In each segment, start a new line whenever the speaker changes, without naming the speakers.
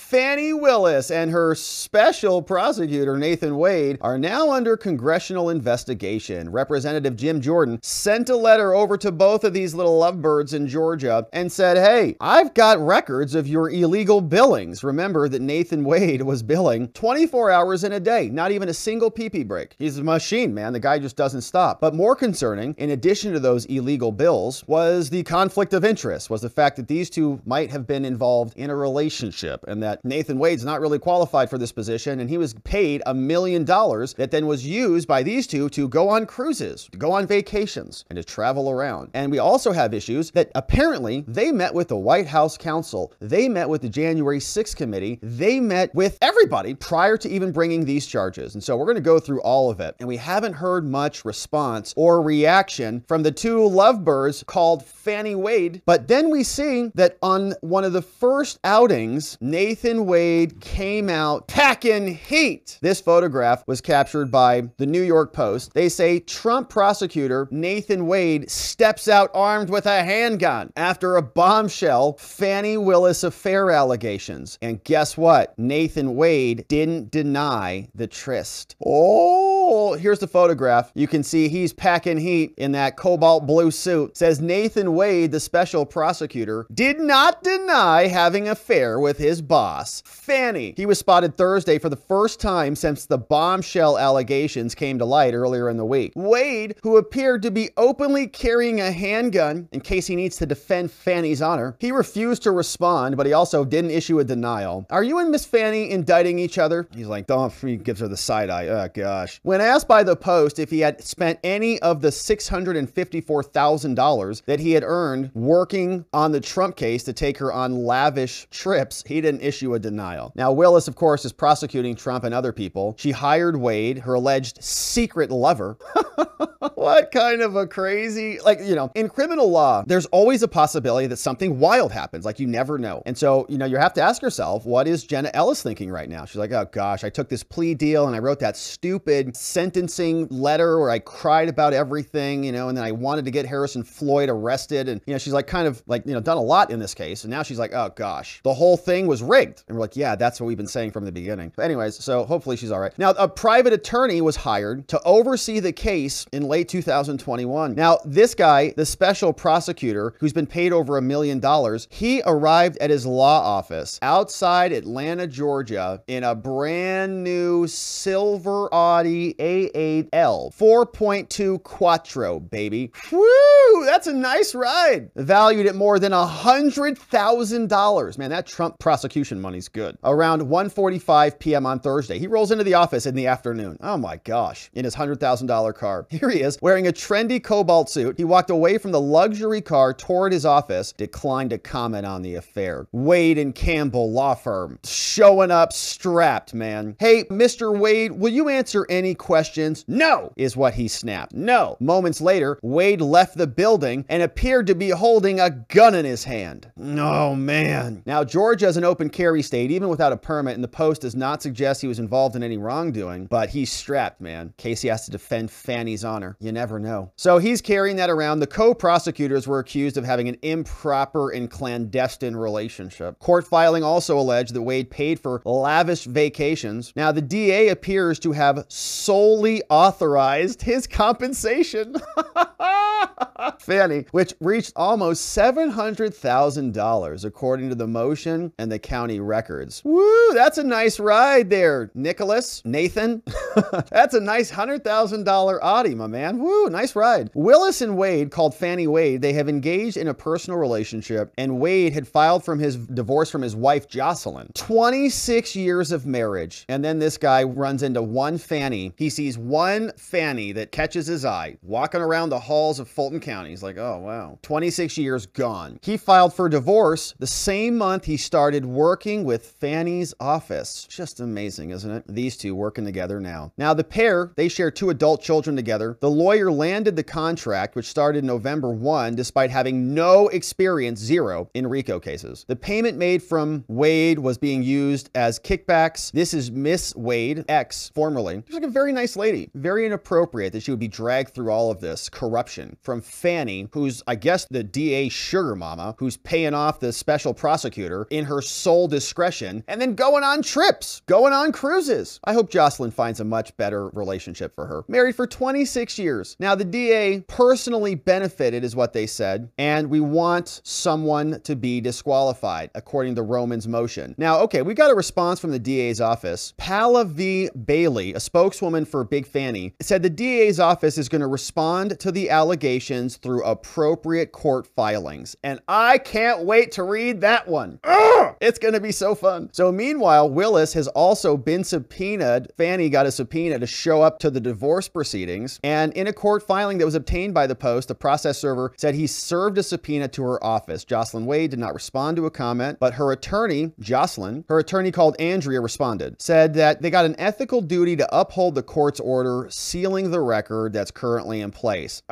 Fani Willis and her special prosecutor, Nathan Wade, are now under congressional investigation. Representative Jim Jordan sent a letter over to both of these little lovebirds in Georgia and said, hey, I've got records of your illegal billings. Remember that Nathan Wade was billing 24 hours in a day, not even a single pee-pee break. He's a machine, man. The guy just doesn't stop. But more concerning, in addition to those illegal bills, was the conflict of interest, was the fact that these two might have been involved in a relationship and that Nathan Wade's not really qualified for this position, and he was paid $1 million that then was used by these two to go on cruises, to go on vacations, and to travel around. And we also have issues that apparently they met with the White House counsel, they met with the January 6th committee, they met with everybody prior to even bringing these charges. And so we're going to go through all of it. And we haven't heard much response or reaction from the two lovebirds called Fani-Wade. But then we see that on one of the first outings, Nathan Wade came out packing heat. This photograph was captured by the New York Post. They say Trump prosecutor Nathan Wade steps out armed with a handgun after a bombshell Fani Willis affair allegations. And guess what? Nathan Wade didn't deny the tryst. Oh, here's the photograph. You can see he's packing heat in that cobalt blue suit. It says Nathan Wade, the special prosecutor, did not deny having an affair with his boss, Fani. He was spotted Thursday for the first time since the bombshell allegations came to light earlier in the week. Wade, who appeared to be openly carrying a handgun in case he needs to defend Fani's honor, he refused to respond, but he also didn't issue a denial. Are you and Miss Fani indicting each other? He's like, don't. He gives her the side eye. Oh, gosh. When asked by the Post if he had spent any of the $654,000 that he had earned working on the Trump case to take her on lavish trips, he didn't issue a denial. Now, Willis, of course, is prosecuting Trump and other people. She hired Wade, her alleged secret lover. What kind of a crazy, like, you know, in criminal law, there's always a possibility that something wild happens. Like, you never know. And so, you know, you have to ask yourself, what is Jenna Ellis thinking right now? She's like, oh gosh, I took this plea deal and I wrote that stupid sentencing letter where I cried about everything, you know, and then I wanted to get Harrison Floyd arrested. And, you know, she's like kind of like, you know, done a lot in this case. And now she's like, oh gosh, the whole thing was rigged. And we're like, yeah, that's what we've been saying from the beginning. But anyways, so hopefully she's all right. Now, a private attorney was hired to oversee the case in late 2021. Now, this guy, the special prosecutor who's been paid over $1 million, he arrived at his law office outside Atlanta, Georgia in a brand new silver Audi A8L 4.2 Quattro, baby. Woo! That's a nice ride. Valued at more than $100,000. Man, that Trump prosecution money's good. Around 1:45 p.m. on Thursday, he rolls into the office in the afternoon. Oh my gosh, in his $100,000 car. Here he is, wearing a trendy cobalt suit. He walked away from the luxury car toward his office, declined to comment on the affair. Wade and Campbell Law Firm, showing up strapped, man. Hey, Mr. Wade, will you answer any questions? No, is what he snapped. No. Moments later, Wade left the building and appeared to be holding a gun in his hand. Oh, man. Now, Georgia is an open carry state, even without a permit, and the Post does not suggest he was involved in any wrongdoing, but he's strapped, man, in case he has to defend Fani's honor. You never know. So he's carrying that around. The co-prosecutors were accused of having an improper and clandestine relationship. Court filing also alleged that Wade paid for lavish vacations. Now, the DA appears to have solely authorized his compensation. Fani, which reached almost $700,000 according to the motion and the county records. Woo, that's a nice ride there, Nicholas, Nathan. That's a nice $100,000 Audi, my man. Woo, nice ride. Willis and Wade, called Fani-Wade, they have engaged in a personal relationship, and Wade had filed from his divorce from his wife, Jocelyn. 26 years of marriage. And then this guy runs into one Fani. He sees one Fani that catches his eye, walking around the halls of Fulton County. He's like, oh, wow. 26 years gone. He filed for divorce the same month he started working with Fani's office. Just amazing, isn't it? These two working together now. now. Now, the pair, they share 2 adult children together. The lawyer landed the contract, which started November 1, despite having no experience, 0, in RICO cases. The payment made from Wade was being used as kickbacks. This is Miss Wade, ex, formerly. She's like a very nice lady. Very inappropriate that she would be dragged through all of this corruption from Fani, who's, I guess, the DA sugar mama, who's paying off the special prosecutor in her sole discretion, and then going on trips, going on cruises. I hope Jocelyn finds a much better relationship for her. Married for 26 years. Now, the DA personally benefited, is what they said, and we want someone to be disqualified, according to Roman's motion. Now, okay, we got a response from the DA's office. Pala V. Bailey, a spokeswoman for Big Fani, said the DA's office is going to respond to the allegations through appropriate court filings. And I can't wait to read that one. Ugh! It's going to be so fun. So meanwhile, Willis has also been subpoenaed. Fani got a subpoena to show up to the divorce proceedings. And in a court filing that was obtained by the Post, the process server said he served a subpoena to her office. Jocelyn Wade did not respond to a comment, but her attorney, Jocelyn, her attorney called Andrea, responded, said that they got an ethical duty to uphold the court's order sealing the record that's currently in place.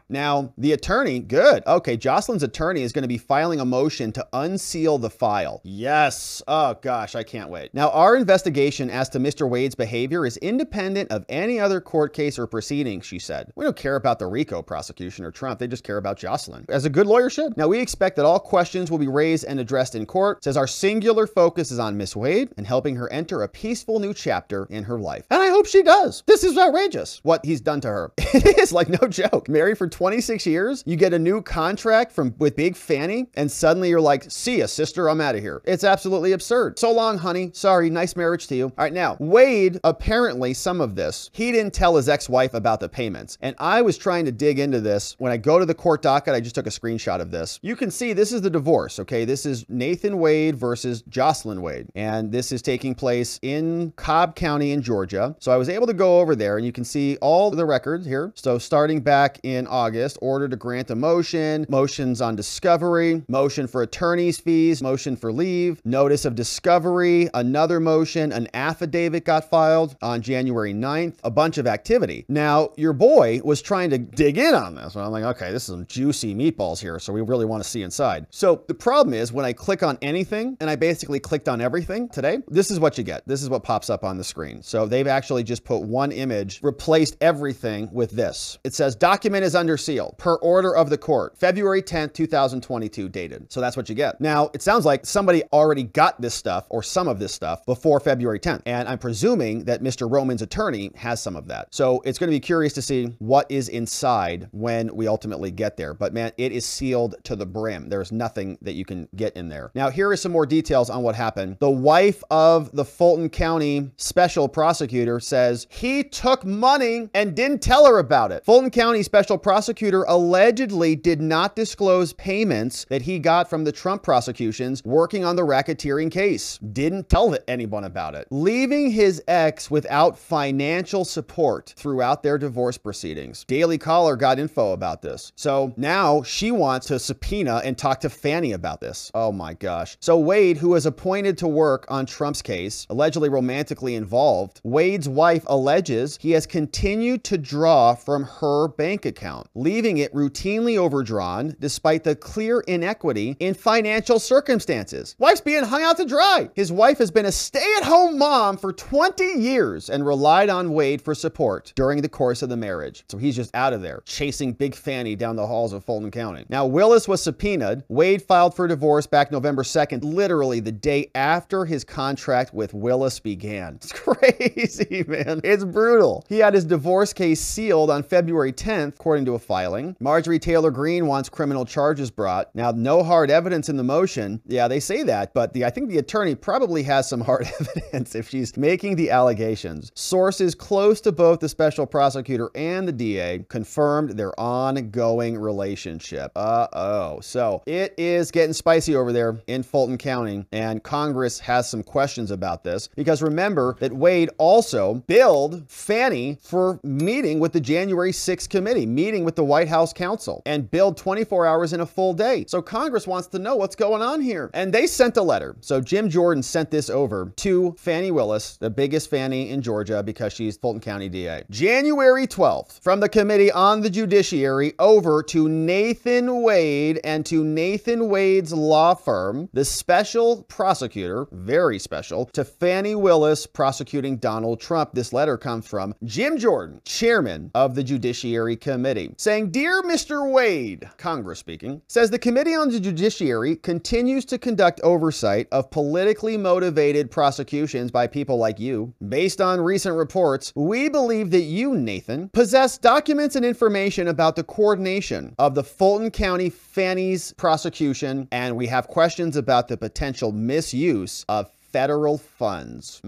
Now, the attorney, good. Okay, Jocelyn's attorney is going to be filing a motion to unseal the file. Yes. Oh gosh, I can't wait. Now, our investigation as to Mr. Wade's behavior is independent of any other court case or proceedings, she said. We don't care about the RICO prosecution or Trump. They just care about Jocelyn, as a good lawyer should. Now, we expect that all questions will be raised and addressed in court. Says our singular focus is on Miss Wade and helping her enter a peaceful new chapter in her life. And I hope she does. This is outrageous, what he's done to her. It is like no joke. Married for 26 years, you get a new contract with Big Fani, and suddenly you're like, see ya, sister, I'm out of here. It's absolutely absurd. So long, honey. Sorry, nice marriage to you. All right, now, Wade, apparently some of this, he didn't tell his ex-wife about the payments. And I was trying to dig into this. When I go to the court docket, I just took a screenshot of this. You can see this is the divorce, okay? This is Nathan Wade versus Jocelyn Wade. And this is taking place in Cobb County in Georgia. So I was able to go over there and you can see all the records here. So starting back in August, order to grant a motion, motions on discovery, motion for attorney's fees, motion for leave, notice of discovery, another motion, an affidavit got filed on January 9th, a bunch of activity. Now, your boy was trying to dig in on this. And I'm like, okay, this is some juicy meatballs here. So we really want to see inside. So the problem is when I click on anything, and I basically clicked on everything today, this is what you get. This is what pops up on the screen. So they've actually just put one image, replaced everything with this. It says document is under seal per order of the court, February 10th, 2022 dated. So that's what you get. Now, it sounds like somebody already got this stuff or some of this stuff before February 10th. And I'm presuming that Mr. Roman's attorney has some of that. So it's going to be curious to see what is inside when we ultimately get there. But man, it is sealed to the brim. There's nothing that you can get in there. Now, here is some more details on what happened. The wife of the Fulton County special prosecutor says he took money and didn't tell her about it. Fulton County special prosecutor allegedly did not disclose payments that he got from the Trump prosecutions working on the racketeering case. Didn't tell anyone about it, leaving his ex without financial support throughout their divorce proceedings. Daily Caller got info about this. So now she wants to subpoena and talk to Fani about this. Oh my gosh. So Wade, who was appointed to work on Trump's case, allegedly romantically involved, Wade's wife alleges he has continued to draw from her bank account, leaving it routinely overdrawn despite the clear inequity in financial circumstances. Wife's being hung out to dry. His wife has been a stay-at-home mom for 20 years and relied on Wade for support during the course of the marriage. So he's just out of there, chasing Big Fani down the halls of Fulton County. Now, Willis was subpoenaed. Wade filed for divorce back November 2nd, literally the day after his contract with Willis began. It's crazy, man. It's brutal. He had his divorce case sealed on February 10th, according to a filing. Marjorie Taylor Greene wants criminal charges brought. Now, no hard evidence in the motion. Yeah, they say that, but I think the attorney probably has some hard evidence if she's making the allegations. Sources close to both the special prosecutor and the DA confirmed their ongoing relationship. So it is getting spicy over there in Fulton County, and Congress has some questions about this because remember that Wade also billed Fani for meeting with the January 6th committee, meeting with the White House counsel, and billed 24 hours in a full day. So Congress wants to know what's going on here. And they sent a letter. So Jim Jordan sent this over to Fani Willis, the biggest Fani in Georgia, Georgia because she's Fulton County DA. January 12th, from the Committee on the Judiciary over to Nathan Wade and to Nathan Wade's law firm, the special prosecutor, very special, to Fani Willis prosecuting Donald Trump. This letter comes from Jim Jordan, chairman of the Judiciary Committee, saying, "Dear Mr. Wade," Congress speaking, says the Committee on the Judiciary continues to conduct oversight of politically motivated prosecutions by people like you. Based on recent reports, we believe that you, Nathan, possess documents and information about the coordination of the Fulton County Fani's prosecution, and we have questions about the potential misuse of federal funds.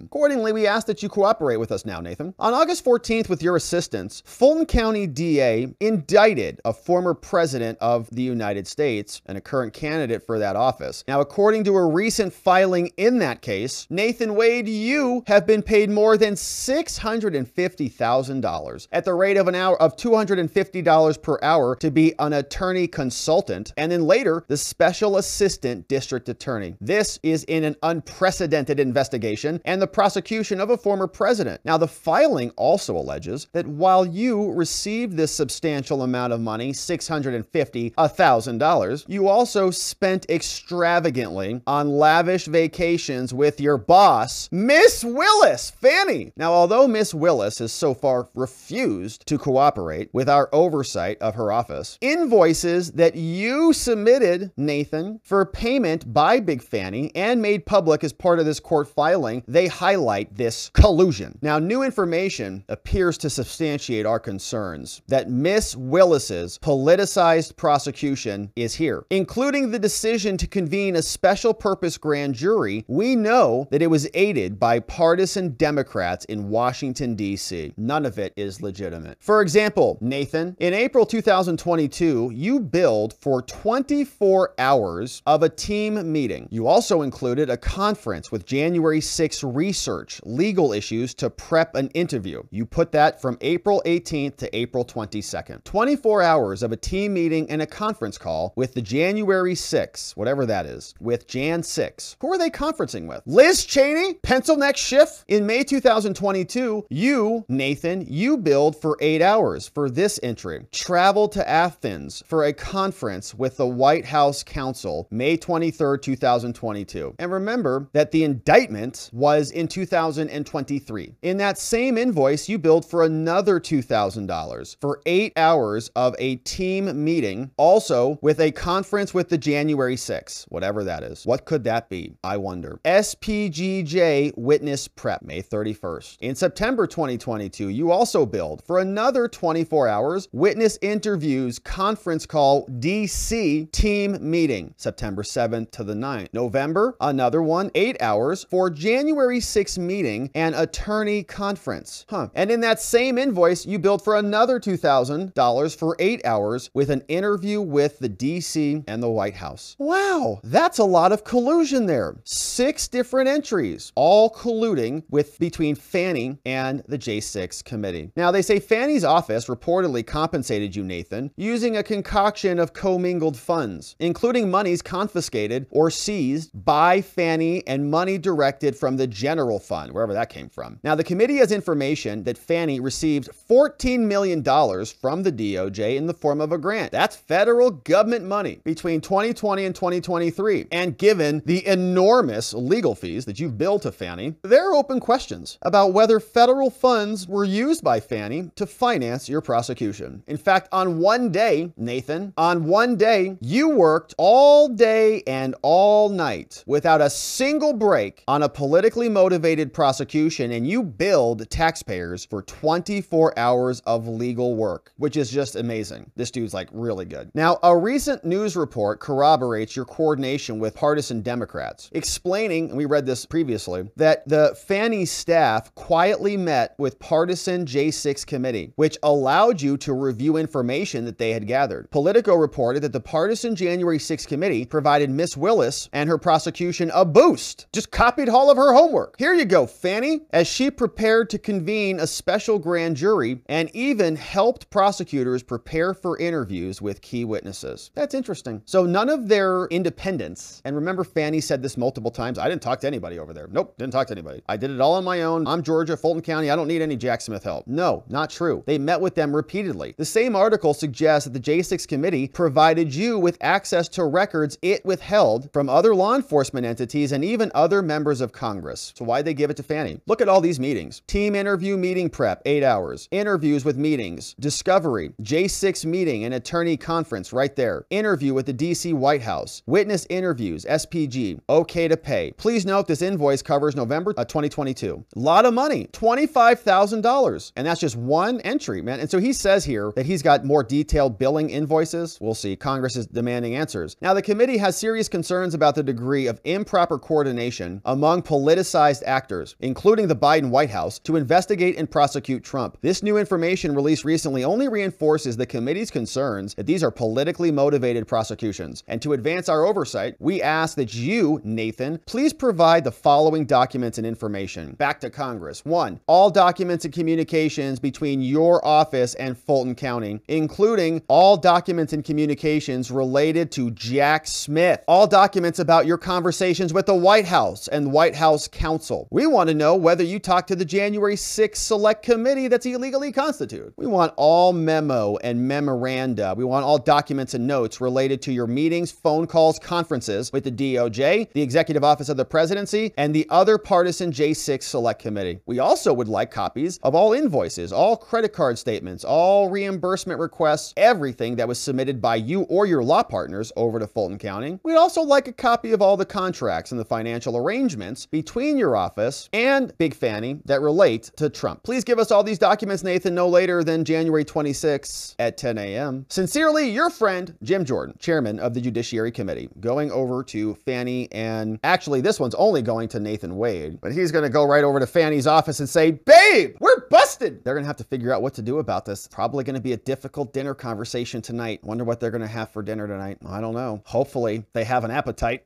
Accordingly, we ask that you cooperate with us now, Nathan. On August 14th, with your assistance, Fulton County DA indicted a former president of the United States and a current candidate for that office. Now, according to a recent filing in that case, Nathan Wade, you have been paid more than $650,000 at the rate of an hour of $250 per hour to be an attorney consultant, and then later the special assistant district attorney. This is in an unprecedented investigation and the prosecution of a former president. Now, the filing also alleges that while you received this substantial amount of money, $650,000, you also spent extravagantly on lavish vacations with your boss, Miss Willis, Fani. Now, although Miss Willis has so far refused to cooperate with our oversight of her office, invoices that you submitted, Nathan, for payment by Big Fani and made public as part of this court filing, they highlight this collusion. Now, new information appears to substantiate our concerns that Miss Willis's politicized prosecution is here, including the decision to convene a special purpose grand jury. We know that it was aided by partisan Democrats in Washington, D.C. None of it is legitimate. For example, Nathan, in April 2022, you billed for 24 hours of a team meeting. You also included a conference with January 6 research, legal issues to prep an interview. You put that from April 18th to April 22nd. 24 hours of a team meeting and a conference call with the January 6, whatever that is, with Jan 6. Who are they conferencing with? Liz Cheney? Pencil neck Schiff? In May 2022, you, Nathan, you billed for 8 hours for this entry. Travel to Athens for a conference with the White House Counsel, May 23rd, 2022. And remember that the indictment was in 2023. In that same invoice, you billed for another $2,000 for 8 hours of a team meeting, also with a conference with the January 6, whatever that is. What could that be? I wonder. SPGJ witness prep, May 31st. In September 2022, you also billed for another 24 hours, witness interviews, conference call, DC team meeting, September 7th to the 9th. November, another one, 8 hours for January 6 meeting and attorney conference. And in that same invoice, you billed for another $2,000 for 8 hours with an interview with the DC and the White House. Wow, that's a lot of collusion there. 6 different entries, all colluding between Fani and the J6 committee. Now, they say Fani's office reportedly compensated you, Nathan, using a concoction of commingled funds, including monies confiscated or seized by Fani and money directed from the general fund, wherever that came from. Now, the committee has information that Fani received $14 million from the DOJ in the form of a grant. That's federal government money between 2020 and 2023. And given the enormous legal fees that you've billed to Fani, there are open questions about whether federal funds were used by Fani to finance your prosecution. In fact, on one day, Nathan, on one day, you worked all day and all night without a single break on a politically motivated prosecution, and you billed taxpayers for 24 hours of legal work, which is just amazing. This dude's like really good. Now, a recent news report corroborates your coordination with partisan Democrats, explaining, and we read this previously, that the Fani staff quietly met with partisan J6 committee, which allowed you to review information that they had gathered. Politico reported that the partisan January 6 committee provided Miss Willis and her prosecution a boost produced, just copied all of her homework. Here you go, Fani, as she prepared to convene a special grand jury and even helped prosecutors prepare for interviews with key witnesses. That's interesting. So none of their independence, and remember Fani said this multiple times, I didn't talk to anybody over there. Nope, didn't talk to anybody. I did it all on my own. I'm Georgia, Fulton County. I don't need any Jack Smith help. No, not true. They met with them repeatedly. The same article suggests that the J6 committee provided you with access to records it withheld from other law enforcement entities and even other members of Congress. So why'd they give it to Fani? Look at all these meetings. Team interview, meeting prep, 8 hours. Interviews with meetings. Discovery, J6 meeting and attorney conference right there. Interview with the DC White House. Witness interviews, SPG. Okay to pay. Please note this invoice covers November 2022. A lot of money, $25,000. And that's just one entry, man. And so he says here that he's got more detailed billing invoices. We'll see. Congress is demanding answers. Now, the committee has serious concerns about the degree of improper coordination among politicized actors, including the Biden White House, to investigate and prosecute Trump. This new information released recently only reinforces the committee's concerns that these are politically motivated prosecutions. And to advance our oversight, we ask that you, Nathan, please provide the following documents and information back to Congress. 1, all documents and communications between your office and Fulton County, including all documents and communications related to Jack Smith, all documents about your conversations with the White House and White House counsel. We want to know whether you talked to the January 6th Select Committee that's illegally constituted. We want all memo and memoranda. We want all documents and notes related to your meetings, phone calls, conferences with the DOJ, the Executive Office of the Presidency, and the other partisan J6 Select Committee. We also would like copies of all invoices, all credit card statements, all reimbursement requests, everything that was submitted by you or your law partners over to Fulton County. We'd also like a copy of all the contracts and the financial arrangements between your office and Big Fani that relate to Trump. Please give us all these documents, Nathan, no later than January 26th at 10 a.m. Sincerely, your friend, Jim Jordan, chairman of the Judiciary Committee, going over to Fani, and actually this one's only going to Nathan Wade, but he's going to go right over to Fani's office and say, babe, we're busted. They're going to have to figure out what to do about this. Probably going to be a difficult dinner conversation tonight. Wonder what they're going to have for dinner tonight. I don't know. Hopefully they have an appetite.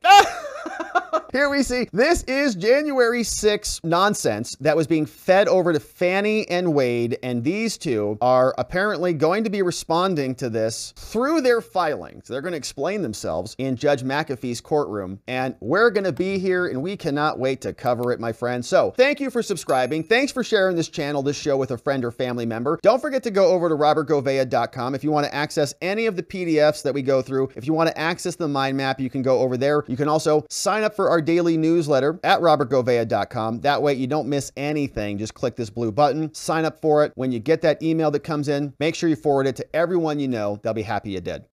Here we see, this is January 6th nonsense that was being fed over to Fani and Wade, and these two are apparently going to be responding to this through their filings. They're going to explain themselves in Judge McAfee's courtroom, and we're going to be here, and we cannot wait to cover it, my friends. So thank you for subscribing. Thanks for sharing this channel, this show with a friend or family member. Don't forget to go over to robertgovea.com if you want to access any of the PDFs that we go through. If you want to access the mind map, you can go over there. You can also sign up for our daily newsletter at robertgovea.com. That way you don't miss anything. Just click this blue button, sign up for it. When you get that email that comes in, make sure you forward it to everyone you know. They'll be happy you did.